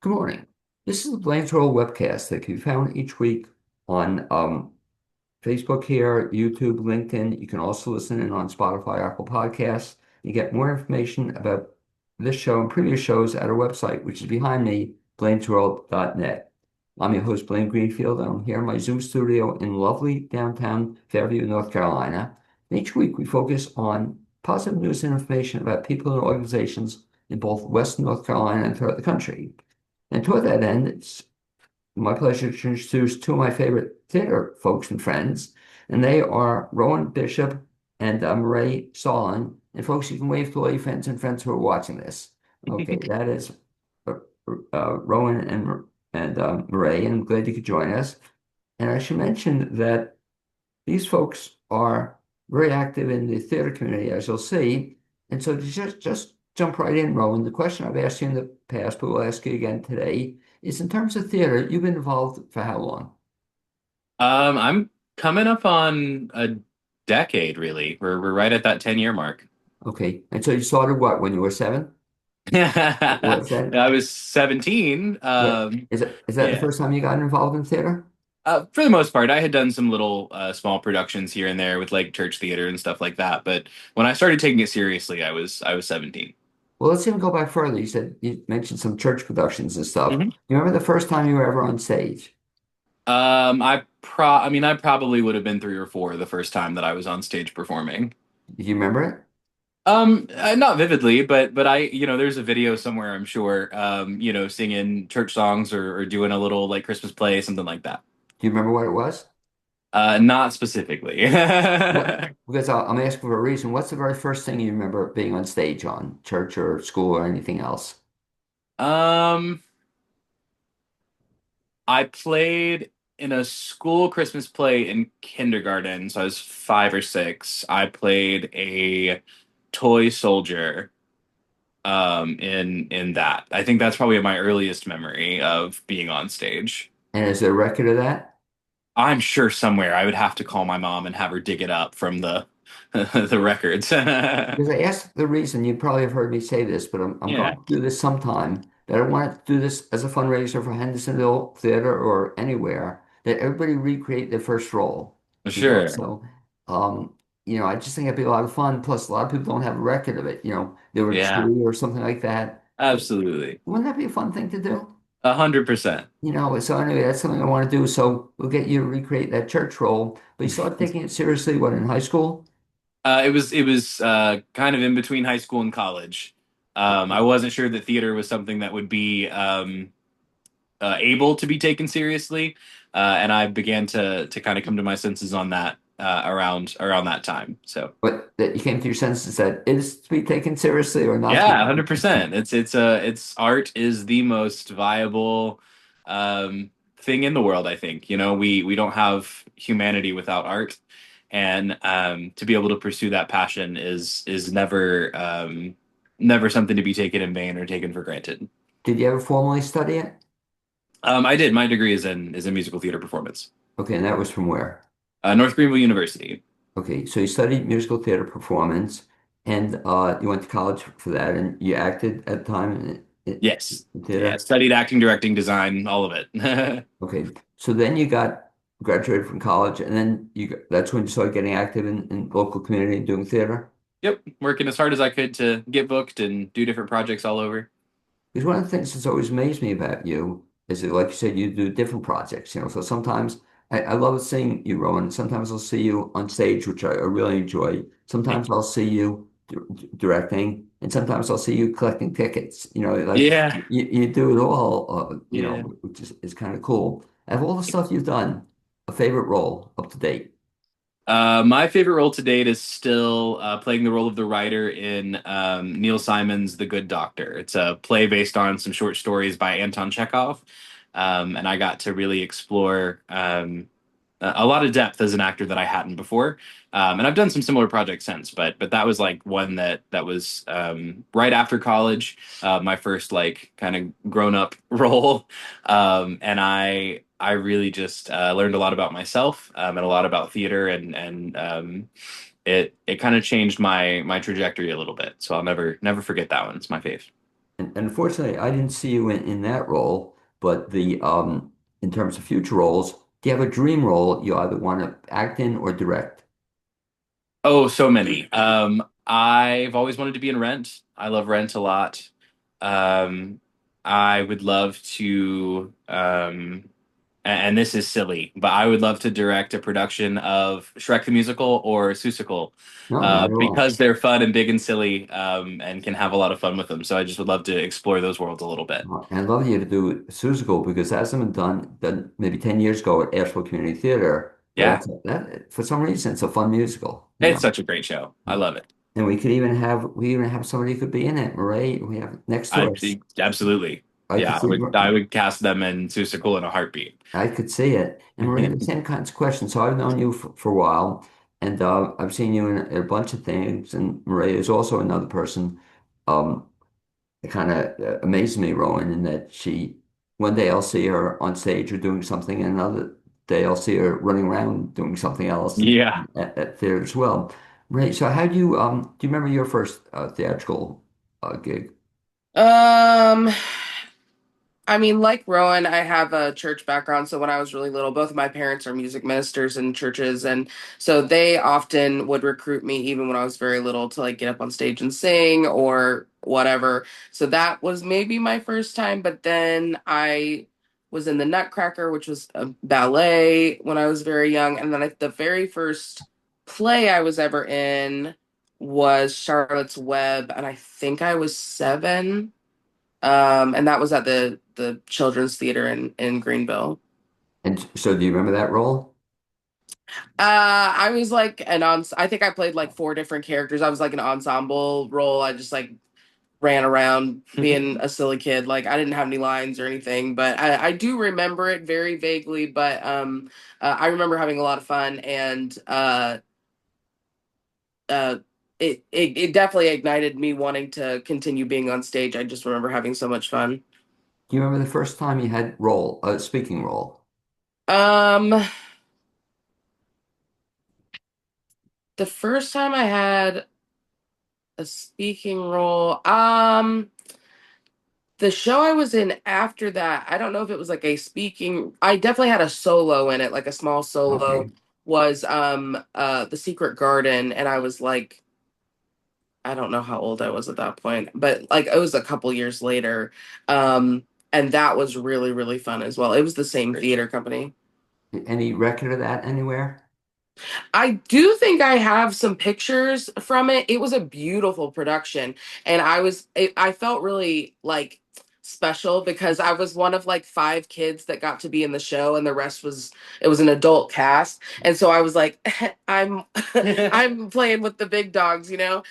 Good morning. This is the Blaine's Roll webcast that can be found each week on Facebook here, YouTube, LinkedIn. You can also listen in on Spotify, Apple Podcasts. You get more information about this show and previous shows at our website, which is behind me, blainesworld.net. I'm your host, Blaine Greenfield, and I'm here in my Zoom studio in lovely downtown Fairview, North Carolina. And each week we focus on positive news and information about people and organizations in both Western North Carolina and throughout the country. And toward that end, it's my pleasure to introduce two of my favorite theater folks and friends, and they are Rowan Bishop and Marée Starling. And folks, you can wave to all your friends and friends who are watching this. Okay, that is uh, Rowan and Marée, and I'm glad you could join us. And I should mention that these folks are very active in the theater community, as you'll see. And so to just jump right in, Rowan, the question I've asked you in the past, but we'll ask you again today, is in terms of theater, you've been involved for how long? I'm coming up on a decade, really. We're right at that 10-year mark. Okay. And so you started what, when you were seven? What's that? I was 17. Yeah. Is that the Yeah. first time you got involved in theater? For the most part, I had done some little small productions here and there with like church theater and stuff like that. But when I started taking it seriously, I was 17. Well, let's even go back further. You mentioned some church productions and stuff. You remember the first time you were ever on stage? I probably would have been three or four the first time that I was on stage performing. Do you remember it? Not vividly, but there's a video somewhere, I'm sure, singing church songs or doing a little like Christmas play, something like that. Do you remember what it was? Not specifically. What? Because I'm asking for a reason. What's the very first thing you remember being on stage on, church or school or anything else? Um, I played in a school Christmas play in kindergarten, so I was 5 or 6. I played a toy soldier in that. I think that's probably my earliest memory of being on stage. And is there a record of that? I'm sure somewhere I would have to call my mom and have her dig it up from the the records. Because I asked the reason, you probably have heard me say this, but I'm going Yeah, to do this sometime. That I want to do this as a fundraiser for Hendersonville Theatre or anywhere, that everybody recreate their first role. sure. So, um, I just think it'd be a lot of fun. Plus, a lot of people don't have a record of it. They were Yeah, true or something like that. absolutely. Wouldn't that be a fun thing to do? 100%. So anyway, that's something I want to do. So we'll get you to recreate that church role. But you started taking it seriously, what, in high school? It was kind of in between high school and college. I wasn't sure that theater was something that would be able to be taken seriously, and I began to kind of come to my senses on that around that time. So But that you came to your senses that it is to be taken seriously or not to yeah, be. 100%. It's art is the most viable thing in the world, I think. We don't have humanity without art, and to be able to pursue that passion is never something to be taken in vain or taken for granted. Did you ever formally study it? I did. My degree is in musical theater performance. Okay, and that was from where? North Greenville University. Okay, so you studied musical theater performance, and you went to college for that, and you acted at the time Yes. in Yeah, theater. studied acting, directing, design, all of it. Okay, so then you got graduated from college, and then that's when you started getting active in local community and doing theater. Yep, working as hard as I could to get booked and do different projects all over. Because one of the things that's always amazed me about you is that, like you said, you do different projects, So sometimes I love seeing you, Rowan. Sometimes I'll see you on stage, which I really enjoy. Sometimes I'll see you directing, and sometimes I'll see you collecting tickets. Like Yeah. you do it all, Yeah. which is kind of cool. Out of all the stuff you've done, a favorite role up to date. My favorite role to date is still playing the role of the writer in Neil Simon's The Good Doctor. It's a play based on some short stories by Anton Chekhov. And I got to really explore a lot of depth as an actor that I hadn't before. And I've done some similar projects since, but that was like one that was right after college, my first like kind of grown up role. And I really just learned a lot about myself and a lot about theater, and it kind of changed my trajectory a little bit. So I'll never forget that one. It's my fave. And unfortunately, I didn't see you in that role, but the in terms of future roles, do you have a dream role you either want to act in or direct? Oh, so many. I've always wanted to be in Rent. I love Rent a lot. Um, I would love to, and this is silly, but I would love to direct a production of Shrek the Musical or Seussical, No, not at all. because they're fun and big and silly, and can have a lot of fun with them. So I just would love to explore those worlds a little bit. And I'd love you to do Suzical because that hasn't been done maybe 10 years ago at Asheville Community Theater. But Yeah, that for some reason it's a fun musical, you it's know. such a great show. I love it. And we even have somebody who could be in it, Marée. We have next to I us. absolutely, I could yeah, see I would cast them in Seussical in a heartbeat. I could see it. And Marée, the same kinds of questions. So I've known you for a while, and I've seen you in a bunch of things. And Marée is also another person. Um, it kind of amazed me, Rowan, in that one day I'll see her on stage or doing something, and another day I'll see her running around doing something else Yeah. at theater as well. Right. So do you remember your first theatrical gig? Um, I mean, like Rowan, I have a church background. So when I was really little, both of my parents are music ministers in churches, and so they often would recruit me, even when I was very little, to like get up on stage and sing or whatever. So that was maybe my first time. But then I was in the Nutcracker, which was a ballet when I was very young, and then the very first play I was ever in was Charlotte's Web, and I think I was 7. And that was at the Children's Theater in Greenville. And so do you remember that role? I was like I think I played like 4 different characters. I was like an ensemble role. I just like ran around being a silly kid. Like I didn't have any lines or anything, but I do remember it very vaguely. But I remember having a lot of fun, and uh, it definitely ignited me wanting to continue being on stage. I just remember having so much fun. Do you remember the first time you had a speaking role? Um, the first time I had a speaking role. The show I was in after that, I don't know if it was like a speaking. I definitely had a solo in it, like a small solo. Okay. Was The Secret Garden, and I was like, I don't know how old I was at that point, but like it was a couple years later. And that was really, really fun as well. It was the same theater company. Any record of that anywhere? I do think I have some pictures from it. It was a beautiful production, and I felt really like special because I was one of like 5 kids that got to be in the show, and the rest was it was an adult cast, and so I was like, I'm I'm playing with the big dogs, you know.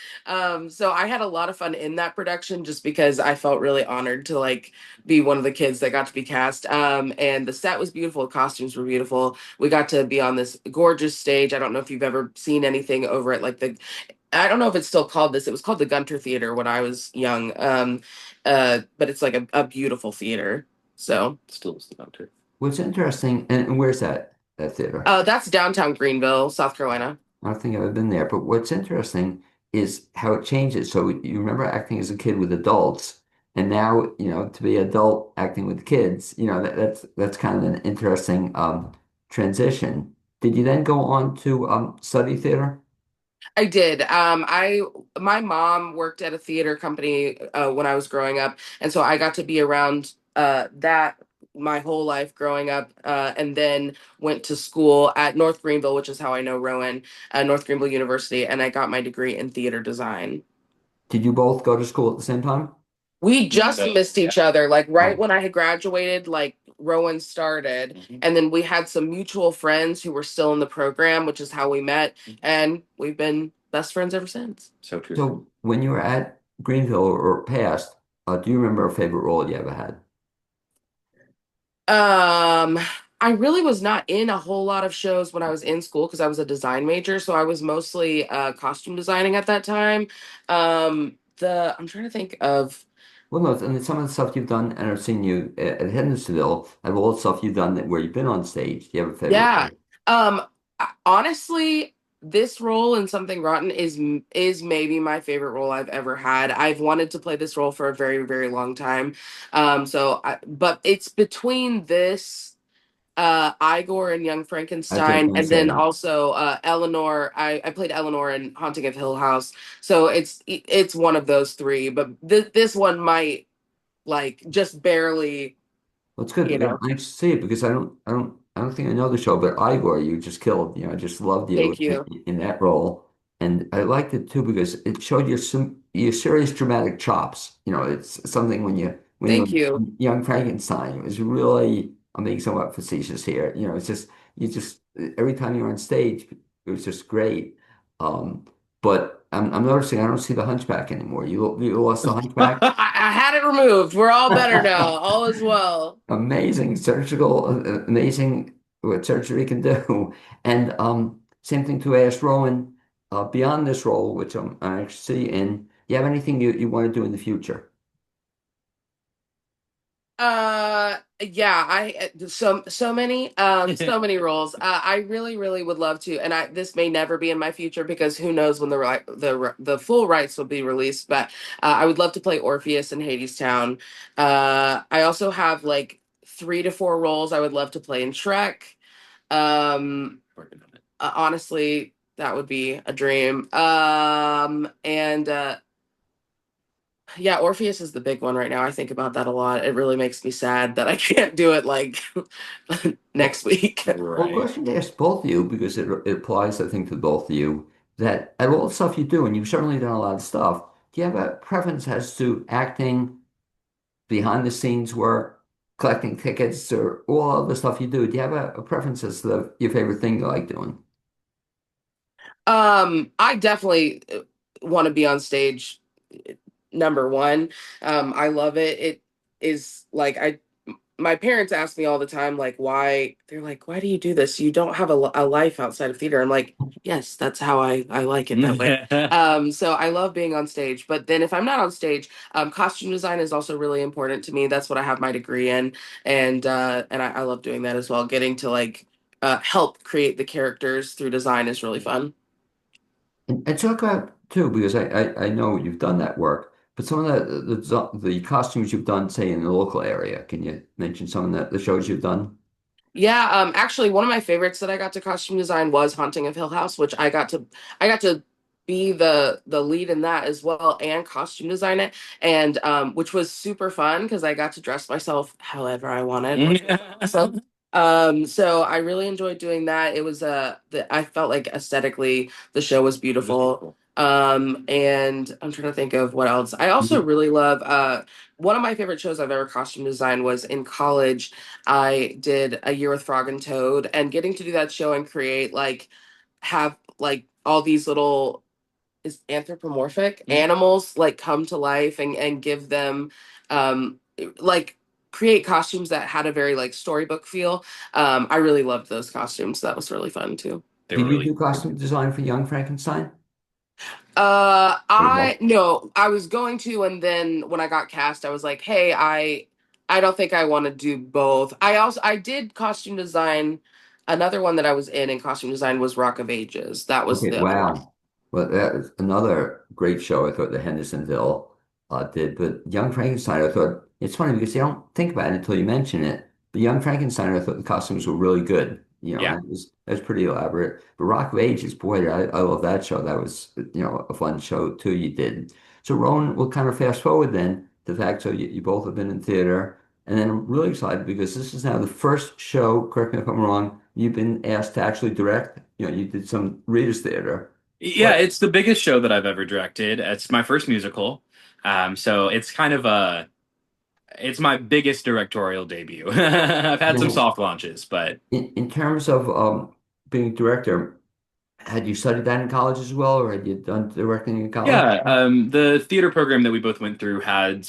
So I had a lot of fun in that production just because I felt really honored to like be one of the kids that got to be cast. And the set was beautiful, the costumes were beautiful. We got to be on this gorgeous stage. I don't know if you've ever seen anything over at like I don't know if it's still called this. It was called the Gunter Theater when I was young. But it's like a beautiful theater. So Still was the doctor. What's interesting, and where's that theater? that's downtown Greenville, South Carolina. I don't think I've ever been there, but what's interesting is how it changes. So you remember acting as a kid with adults, and now, to be adult acting with kids, that's kind of an interesting transition. Did you then go on to study theater? I did. My mom worked at a theater company when I was growing up, and so I got to be around that my whole life growing up, and then went to school at North Greenville, which is how I know Rowan, North Greenville University, and I got my degree in theater design. Did you both go to school at the same time? We just So, missed yeah. each other, like right Oh, when I had graduated, like Rowan started, Mhm. and then we had some mutual friends who were still in the program, which is how we met, and we've been best friends ever since. So true. so when you were at Greenville or past, do you remember a favorite role you ever had? Um, I really was not in a whole lot of shows when I was in school because I was a design major, so I was mostly costume designing at that time. The I'm trying to think of Well, no, and some of the stuff you've done, and I've seen you at Hendersonville, and all the stuff you've done where you've been on stage. Do you have a favorite yeah. role? Honestly. this role in Something Rotten is maybe my favorite role I've ever had. I've wanted to play this role for a very, very long time. But it's between this, Igor and Young I was just Frankenstein, gonna and then say, also Eleanor. I played Eleanor in Haunting of Hill House, so it's one of those three. But this one might like just barely, well, it's good. you know. I see it because I don't think I know the show, but Igor, you just killed. I just loved you Thank you, in that role, and I liked it too because it showed your serious dramatic chops. It's something when thank you you. young Frankenstein. It was really, I'm being somewhat facetious here. It's just you just every time you're on stage, it was just great. Um, but I'm noticing I don't see the Hunchback anymore. You lost the Hunchback. I had it removed. We're all better now. All is well. Amazing surgical, amazing what surgery can do. And same thing to ask Rowan, beyond this role, which I actually see in, do you have anything you want to do in the future? Yeah, so many so many roles. I really really would love to, and I this may never be in my future because who knows when the full rights will be released, but I would love to play Orpheus in Hadestown. I also have like 3 to 4 roles I would love to play in Shrek. Honestly, that would be a dream. And Yeah, Orpheus is the big one right now. I think about that a lot. It really makes me sad that I can't do it like Well, next week. well, Right. question to ask both of you, because it applies, I think, to both of you, that at all the stuff you do, and you've certainly done a lot of stuff, do you have a preference as to acting, behind the scenes work, collecting tickets, or all of the stuff you do? Do you have a preference as to your favorite thing you like doing? I definitely want to be on stage. Number one, I love it. It is like I my parents ask me all the time, like, why? They're like, why do you do this? You don't have a life outside of theater. I'm like, yes, that's how I like it that way. So I love being on stage. But then if I'm not on stage, costume design is also really important to me. That's what I have my degree in, and I love doing that as well. Getting to like help create the characters through design is really fun. And talk about too, because I know you've done that work, but some of the costumes you've done, say in the local area, can you mention some of the shows you've done? Yeah, actually, one of my favorites that I got to costume design was Haunting of Hill House, which I got to be the lead in that as well and costume design it, and which was super fun because I got to dress myself however I wanted, which was awesome. So I really enjoyed doing that. It was I felt like aesthetically the show was beautiful. And I'm trying to think of what else. I also Mhm. really love one of my favorite shows I've ever costume designed was in college. I did a year with Frog and Toad, and getting to do that show and create like have like all these little is anthropomorphic animals like come to life and give them like create costumes that had a very like storybook feel. I really loved those costumes. That was really fun too. They Did were you really do costume design for Young Frankenstein? Or I no? no, I was going to, and then when I got cast, I was like, hey, I don't think I want to do both. I did costume design. Another one that I was in costume design was Rock of Ages. That was Okay, the other one. wow. Well, that is another great show I thought the Hendersonville did. But Young Frankenstein, I thought it's funny because you don't think about it until you mention it. But Young Frankenstein, I thought the costumes were really good. yeah. That was pretty elaborate. But Rock of Ages, boy, I love that show. That was, a fun show too you did. So Rowan, we'll kind of fast forward then to the fact, so you both have been in theater. And then I'm really excited because this is now the first show, correct me if I'm wrong, you've been asked to actually direct. You did some Reader's Theater. Yeah, What? it's the biggest show that I've ever directed. It's my first musical. So it's kind of it's my biggest directorial debut. I've had some Now, soft launches, but in terms of being a director, had you studied that in college as well, or had you done directing in college? yeah, the theater program that we both went through had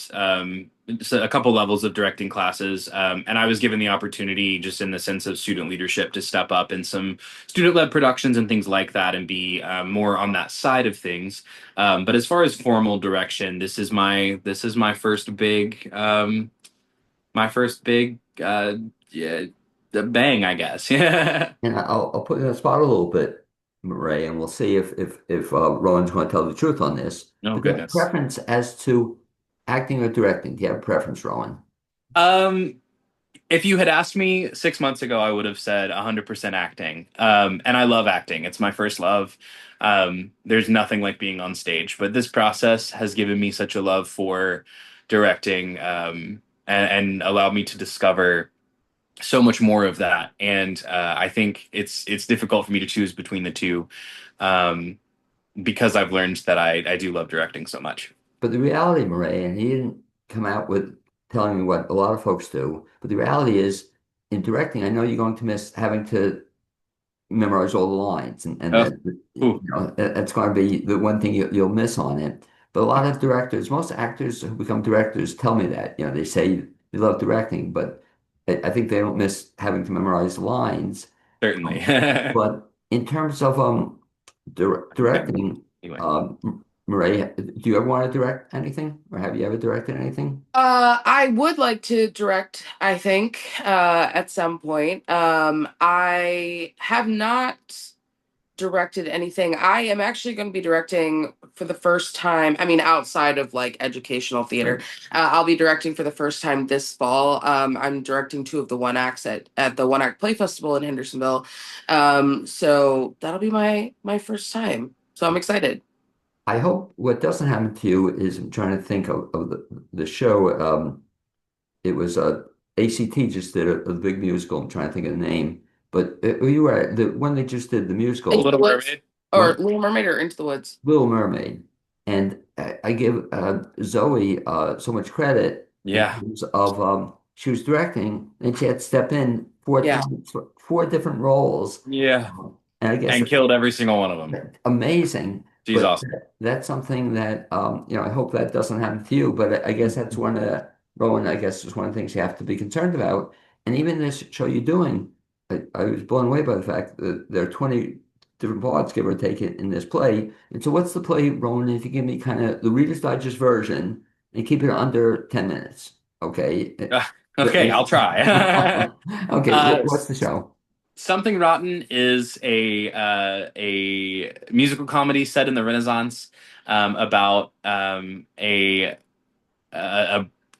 a couple levels of directing classes, and I was given the opportunity, just in the sense of student leadership, to step up in some student-led productions and things like that, and be more on that side of things. But as far as formal direction, this is my first big yeah, the bang, I guess. Yeah. And I'll put you on the spot a little bit. Marée, and we'll see if Rowan's going to tell the truth on this. Oh But do you have a goodness. preference as to acting or directing? Do you have a preference, Rowan? Um, if you had asked me 6 months ago, I would have said 100% acting. And I love acting. It's my first love. There's nothing like being on stage, but this process has given me such a love for directing, and allowed me to discover so much more of that. And I think it's difficult for me to choose between the two, um, because I've learned that I do love directing so much. But the reality, Marée, and he didn't come out with telling me what a lot of folks do, but the reality is in directing, I know you're going to miss having to memorize all the lines, and Oh, that ooh, that's going to be the one thing you'll miss on it. But a lot of directors, most actors who become directors tell me that, they say they love directing, but I think they don't miss having to memorize lines. certainly. Um, but in terms of Okay. directing, Anyway. Marée, do you ever want to direct anything, or have you ever directed anything? I would like to direct, I think, at some point. I have not directed anything. I am actually going to be directing for the first time. I mean, outside of like educational theater, Right. I'll be directing for the first time this fall. I'm directing two of the one acts at the One Act Play Festival in Hendersonville. So that'll be my first time. So I'm excited. I hope what doesn't happen to you is I'm trying to think of the show. It was ACT just did a big musical. I'm trying to think of the name, but you were the one they just did the The Into musical, the Little Woods, Mermaid. or what Little Mermaid, or Into the Woods. Little Mermaid, and I give Zoe so much credit in Yeah. terms of she was directing and she had to step in four Yeah. times for four different roles, Yeah. and I guess And killed every single one of them. amazing. She's But awesome. that's something that I hope that doesn't happen to you. But I guess that's one of the Rowan. I guess is one of the things you have to be concerned about. And even this show you're doing, I was blown away by the fact that there are 20 different parts, give or take, in this play. And so, what's the play, Rowan? If you give me kind of the Reader's Digest version and keep it under 10 minutes, okay? Uh, okay, I'll try. Okay, uh, what's the show? Something Rotten is a musical comedy set in the Renaissance, about a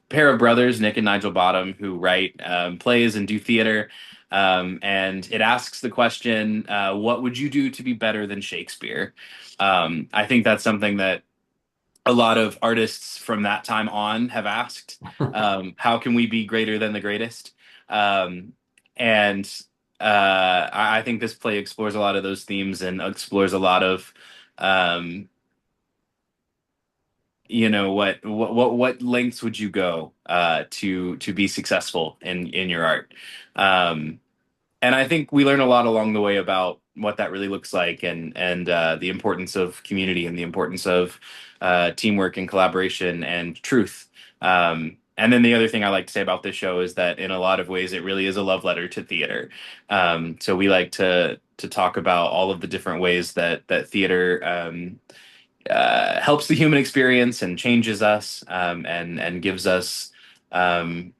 pair of brothers, Nick and Nigel Bottom, who write plays and do theater. And it asks the question, what would you do to be better than Shakespeare? I think that's something that a lot of artists from that time on have asked. How can we be greater than the greatest? And I think this play explores a lot of those themes and explores a lot of, um, what lengths would you go to be successful in your art? Um, and I think we learn a lot along the way about what that really looks like, and the importance of community and the importance of teamwork and collaboration and truth. And then the other thing I like to say about this show is that in a lot of ways it really is a love letter to theater. So we like to talk about all of the different ways that theater helps the human experience and changes us, and gives us um,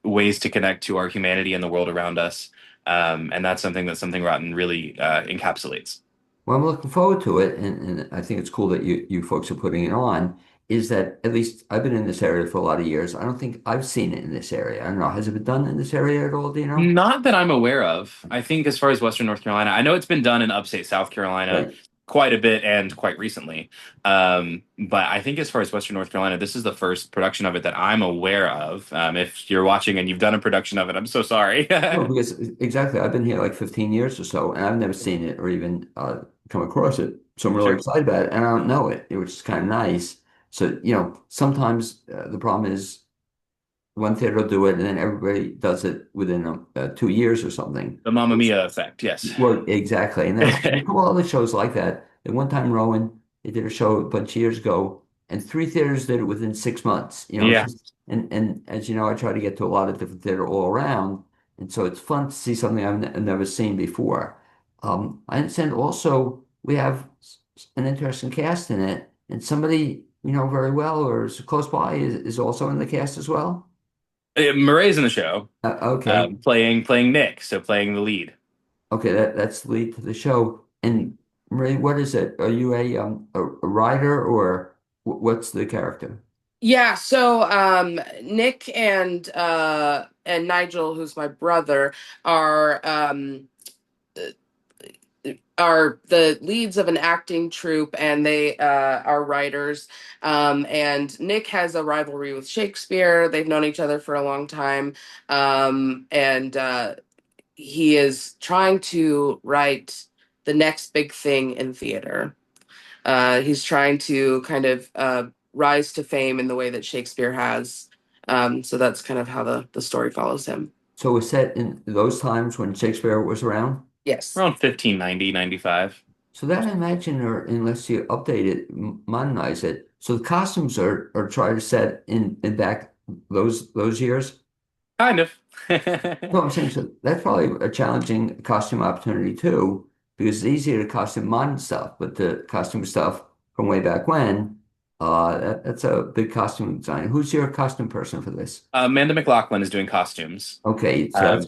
ways to connect to our humanity and the world around us. And that's something Rotten really encapsulates. Well, I'm looking forward to it, and I think it's cool that you folks are putting it on. Is that at least I've been in this area for a lot of years. I don't think I've seen it in this area. I don't know. Has it been done in this area at all? Do you know? Not that I'm aware of. I think as far as Western North Carolina, I know it's been done in upstate South Carolina Right. quite a bit and quite recently. But I think as far as Western North Carolina, this is the first production of it that I'm aware of. If you're watching and you've done a production of it, I'm so sorry. No, because exactly, I've been here like 15 years or so, and I've never seen it or even come across it. So I'm really Sure. excited about it, and I don't know it, which is kind of nice. So, sometimes the problem is one theater will do it, and then everybody does it within 2 years or something. The Mamma Mia effect, yes. Well, exactly. And there's a couple other shows like that. At one time, Rowan, they did a show a bunch of years ago, and three theaters did it within 6 months. It's Yeah. just, and as you know, I try to get to a lot of different theater all around. And so it's fun to see something I've never seen before. I understand also we have an interesting cast in it, and somebody you know very well or is close by is also in the cast as well. Murray's in the show, Okay. playing Nick, so playing the lead. Okay, that's the lead to the show. And Ray, what is it? Are you a writer or what's the character? Yeah, so Nick and Nigel, who's my brother, are are the leads of an acting troupe, and they are writers. And Nick has a rivalry with Shakespeare. They've known each other for a long time. And he is trying to write the next big thing in theater. He's trying to kind of rise to fame in the way that Shakespeare has. So that's kind of how the story follows him. So it's set in those times when Shakespeare was around. Yes. Around 1590, 95. So that I imagine, or unless you update it, modernize it. So the costumes are trying to set in back those years. Kind of. No, I'm saying so that's probably a challenging costume opportunity too, because it's easier to costume modern stuff, but the costume stuff from way back when, that's a big costume design. Who's your costume person for this? Amanda McLaughlin is doing costumes. Okay, so Um,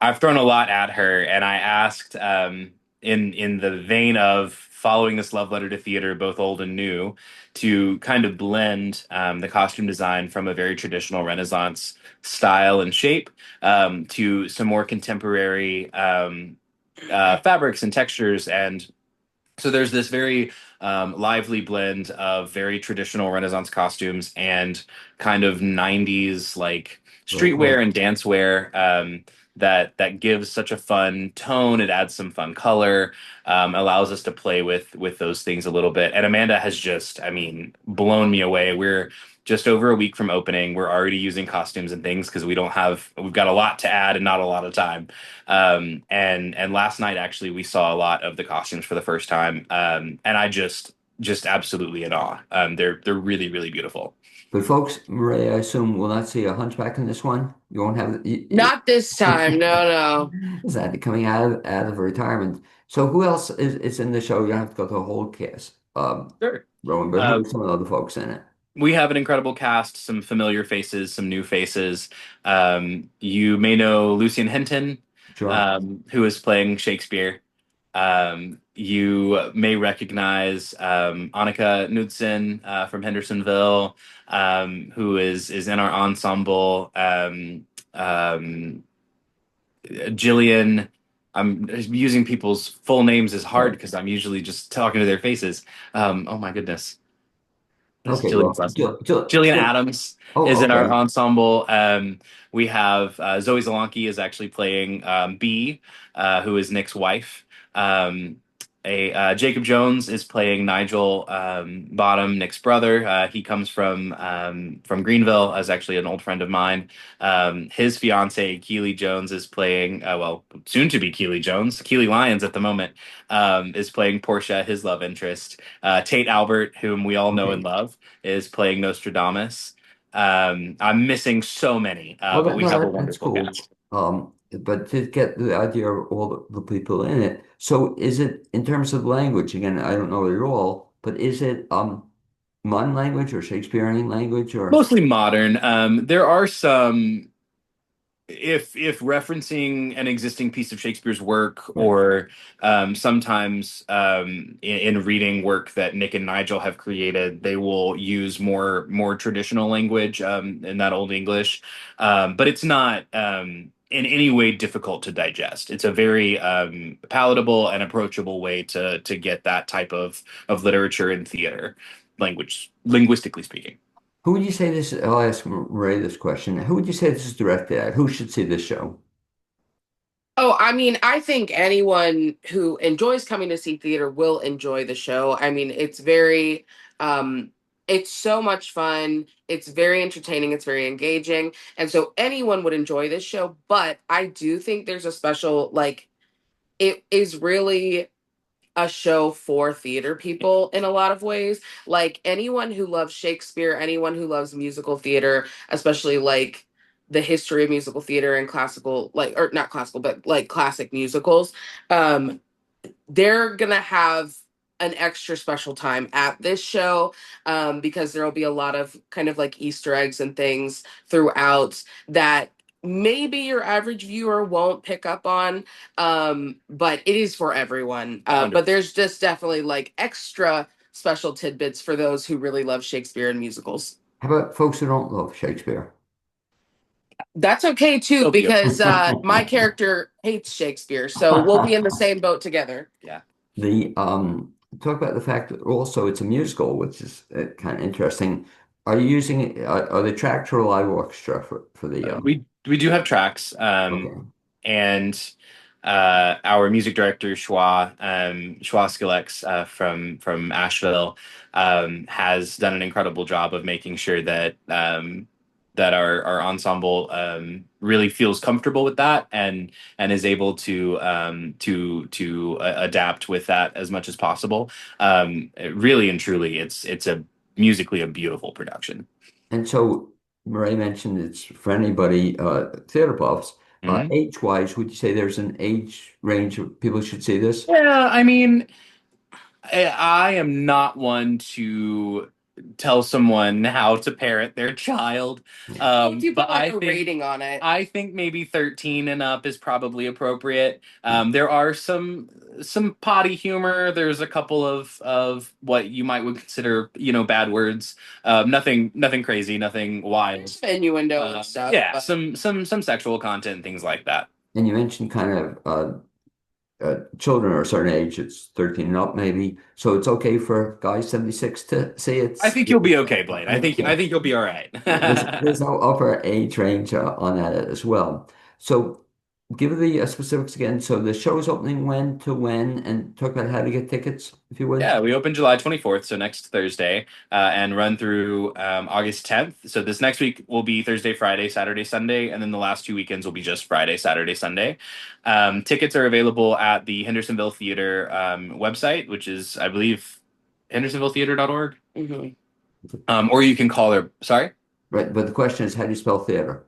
I've thrown a lot at her, and I asked, in the vein of following this love letter to theater, both old and new, to kind of blend the costume design from a very traditional Renaissance style and shape to some more contemporary fabrics and textures. And so there's this very lively blend of very traditional Renaissance costumes and kind of 90s like very cool. streetwear and dancewear that gives such a fun tone. It adds some fun color, allows us to play with those things a little bit. And Amanda has just, I mean, blown me away. We're just over a week from opening. We're already using costumes and things because we've got a lot to add and not a lot of time. And last night actually we saw a lot of the costumes for the first time, and I just absolutely in awe. They're really really beautiful. But folks, Marée, I assume we'll not see a hunchback in this one. You won't have Not this time. No, no. is that coming out of retirement. So who else is in the show? You don't have to go to a whole cast. Sure. Rowan, but who Uh, are some of the other folks in it? we have an incredible cast, some familiar faces, some new faces. You may know Lucian Hinton, Sure. who is playing Shakespeare. You may recognize Annika Knudsen from Hendersonville, who is in our ensemble. Jillian. I'm using people's full names is hard Right. because I'm usually just talking to their faces. Oh my goodness. What is Okay, Jillian's well, last name? Jillian Adams is oh, in our okay. ensemble. We have Zoe Zelonki is actually playing Bee, who is Nick's wife. Um, Jacob Jones is playing Nigel Bottom, Nick's brother. He comes from Greenville, as actually an old friend of mine. His fiance Keely Jones is playing well, soon to be Keely Jones. Keely Lyons at the moment is playing Portia, his love interest. Tate Albert, whom we all know and Okay. love, is playing Nostradamus. I'm missing so many, Well, but we no, have a that's wonderful cool. cast. But to get the idea of all the people in it, so is it in terms of language? Again, I don't know it at all, but is it modern language or Shakespearean language or Mostly modern. There are some, if referencing an existing piece of Shakespeare's work, right? or sometimes in reading work that Nick and Nigel have created, they will use more traditional language in that Old English, but it's not in any way difficult to digest. It's a very palatable and approachable way to get that type of literature and theater language, linguistically speaking. Who would you say this? I'll ask Ray this question. Who would you say this is directed at? Who should see this show? Oh, I mean, I think anyone who enjoys coming to see theater will enjoy the show. I mean, um, it's so much fun. It's very entertaining. It's very engaging. And so anyone would enjoy this show. But I do think there's a special, like, it is really a show for theater people in a lot of ways. Like anyone who loves Shakespeare, anyone who loves musical theater, especially like the history of musical theater and classical, like, or not classical, but like classic musicals, um, they're gonna have an extra special time at this show, because there will be a lot of kind of like Easter eggs and things throughout that maybe your average viewer won't pick up on, but it is for everyone. But there's just definitely like extra special tidbits for those who really love Shakespeare and musicals. How about folks who don't love Shakespeare? That's okay too, It'll be okay. because my character hates Shakespeare, so we'll be in the same boat together. Yeah. The talk about the fact that also it's a musical, which is kind of interesting. Are you using are the tracks or a live orchestra for the We do have tracks, okay. and our music director Schwa Skillex from Asheville has done an incredible job of making sure that that our ensemble really feels comfortable with that and is able to adapt with that as much as possible. Really and truly, it's a musically a beautiful production. And so Marée mentioned it's for anybody, theater buffs. Mhm. Age-wise, would you say there's an age range of people who should see this? Yeah, I mean, I am not one to tell someone how to parent their child, If you but put like a rating on it, I think maybe 13 and up is probably appropriate. There are some potty humor. There's a couple of what you might would consider, bad words. Nothing crazy, nothing wild. there's innuendo and stuff. Yeah, But some sexual content and things like that. And you mentioned kind of children are a certain age, it's 13 and up maybe. So it's okay for guys 76 to see it. I think you'll be okay, Blaine. I Okay. think you'll be all right. There's no upper age range on that as well. So give the specifics again. So the show is opening when to when, and talk about how to get tickets, if you would. Yeah, we open July 24th, so next Thursday, and run through August 10th. So this next week will be Thursday, Friday, Saturday, Sunday, and then the last 2 weekends will be just Friday, Saturday, Sunday. Tickets are available at the Hendersonville Theatre website, which is, I believe, hendersonvilletheatre.org. mhm. Or you can call her, sorry? Right, but the question is, how do you spell theater?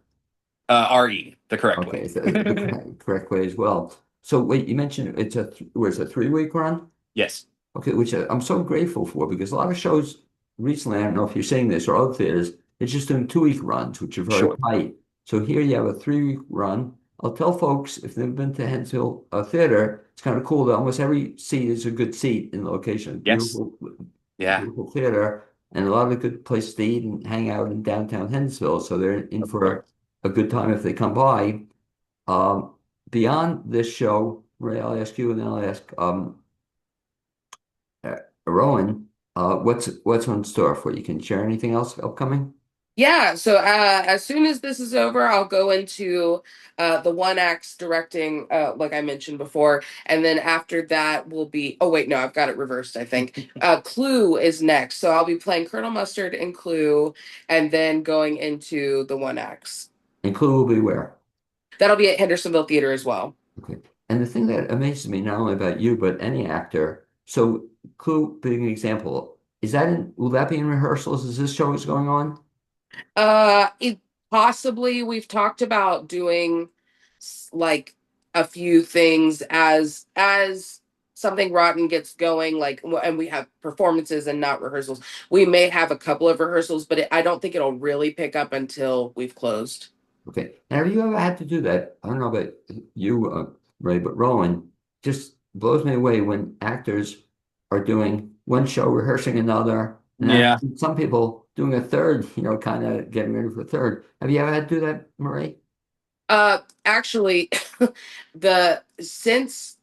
RE, the correct Okay, way. it's the correct way as well. So wait, you mentioned it's where's a 3 week run? Yes, Okay, which I'm so grateful for because a lot of shows recently, I don't know if you're seeing this or other theaters, it's just doing 2 week runs, which are very sure. tight. So here you have a 3 week run. I'll tell folks if they've been to Hendersonville Theater, it's kind of cool that almost every seat is a good seat in the location. Yes. Beautiful, Yeah. beautiful theater and a lot of good places to eat and hang out in downtown Hendersonville. So they're in Of course. for a good time if they come by. Um, Beyond this show, Ray, I'll ask you and then I'll ask uh, Rowan, what's on store for you? Can you share anything else upcoming? Yeah, so as soon as this is over, I'll go into the one acts directing, like I mentioned before, and then after that will be. Oh wait, no, I've got it reversed. I think Clue is next, so I'll be playing Colonel Mustard in Clue, and then going into the one acts. And Clue will be where? That'll be at Hendersonville Theater as well. Okay. And the thing that amazes me, not only about you, but any actor, so Clue being an example, will that be in rehearsals as this show is going on? It possibly we've talked about doing like a few things as something rotten gets going, like and we have performances and not rehearsals. We may have a couple of rehearsals, but I don't think it'll really pick up until we've closed. Okay. And have you ever had to do that? I don't know about you, Ray, but Rowan just blows me away when actors are doing one show, rehearsing another, and Yeah. some people doing a third, kind of getting ready for a third. Have you ever had to do that, Marie? Actually, the since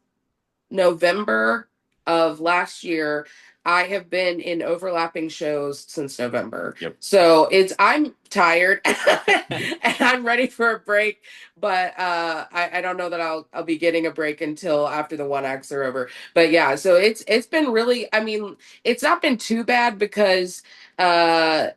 November of last year, I have been in overlapping shows since November. Yep. So I'm tired and I'm ready for a break, but I don't know that I'll be getting a break until after the one acts are over. But yeah, so it's been really, I mean, it's not been too bad because uh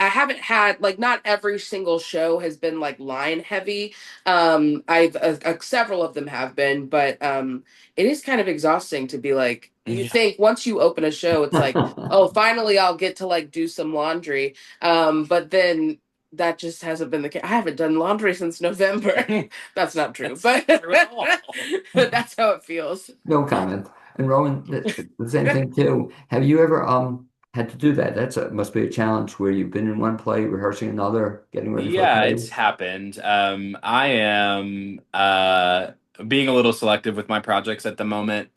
I haven't had like not every single show has been like line heavy. I've several of them have been, but it is kind of exhausting to be like you Yeah. think once you open a show, it's like oh finally I'll get to like do some laundry, but then that just hasn't been the case. I haven't done laundry since November. That's not true, but but that's how it feels. No comment. And Rowan, the same thing too. Have you ever had to do that. Must be a challenge where you've been in one play, rehearsing another, getting ready for a Yeah, play. it's happened. I am being a little selective with my projects at the moment.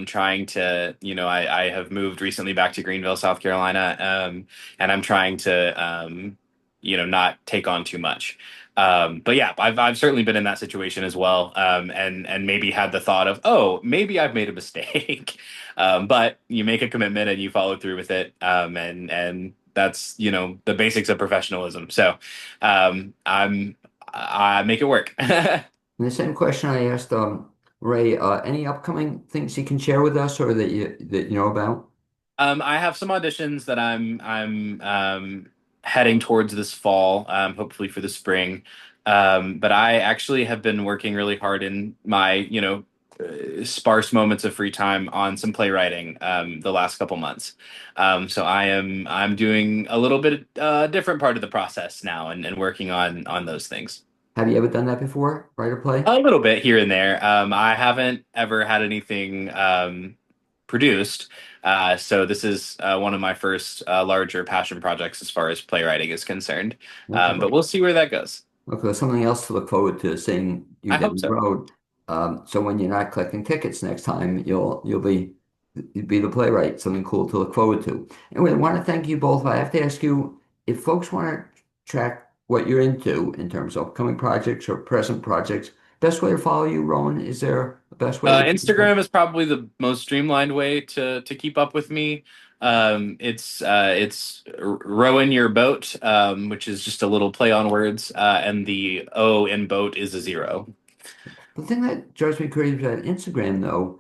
Trying to, I have moved recently back to Greenville, South Carolina, and I'm trying to, not take on too much. But yeah, I've certainly been in that situation as well, and maybe had the thought of, oh, maybe I've made a mistake. But you make a commitment and you follow through with it, and that's the basics of professionalism. So I make it work. And the same question I asked Ray, any upcoming things you can share with us or that you know about? I have some auditions that I'm heading towards this fall, hopefully for the spring. But I actually have been working really hard in my, sparse moments of free time on some playwriting the last couple months. So I'm doing a little bit different part of the process now and working on those things. Have you ever done that before? Write a play? A little bit here and there. I haven't ever had anything produced, so this is one of my first larger passion projects as far as playwriting is concerned. But Okay. we'll see where that goes. Okay, something else to look forward to seeing you I down hope the so. road. So when you're not collecting tickets next time, you'll be the playwright. Something cool to look forward to. Anyway, I want to thank you both. I have to ask you if folks want to track what you're into in terms of upcoming projects or present projects. Best way to follow you, Rowan? Is there a best way to keep in touch? Instagram is probably the most streamlined way to keep up with me. It's Rowan your boat, which is just a little play on words, and the O in boat is a zero. The thing that drives me crazy about Instagram, though,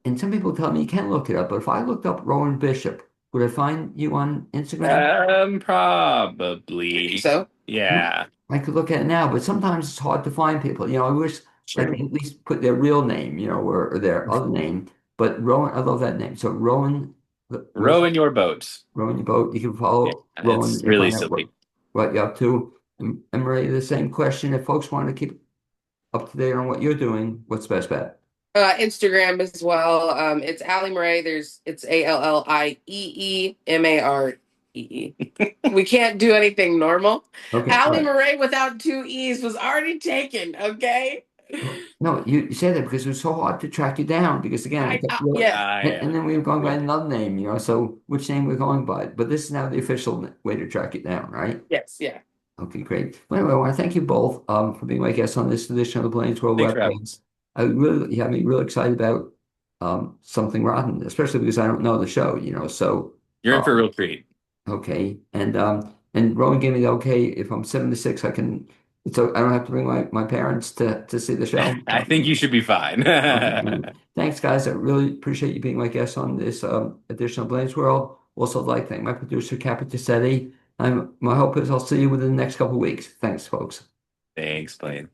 and some people tell me you can't look it up, but if I looked up Rowan Bishop, would I find you on Instagram? Probably. So, Yeah. I could look at it now, but sometimes it's hard to find people. I wish they Sure. could at least put their real name, or their other name. But Rowan, I love that name. So Rowan, Row in your boat. Rowan your boat. You can Yeah, follow it's Rowan and really find out silly. what you're up to. And Marie, the same question. If folks want to keep up to date on what you're doing, what's the best bet? Instagram as well. It's Allie Marée. It's ALLIEEMAREE. We can't do anything normal. Okay, Allie right. Marée without two E's was already taken. Okay. No, you say that because it was so hard to track you down. Because again, I kept Yes. and then we were going by Yeah. another name, So which name we're going by? But this is now the official way to track it down, right? Yes. Yeah. Okay, great. Well, anyway, I want to thank you both for being my guests on this edition of the Blaine's World Thanks for having me. webcast. You have me really excited about something rotten, especially because I don't know the show, So You're in for a um, real treat. okay, and Rowan gave me the okay. If I'm 76, I can. So I don't have to bring my parents to see the show. I think you should be fine. Okay, great. Thanks, guys. I really appreciate you being my guest on this edition of Blaine's World. Also, I'd like to thank my producer, Capitacetti. My hope is I'll see you within the next couple of weeks. Thanks, folks. Thanks, Blaine.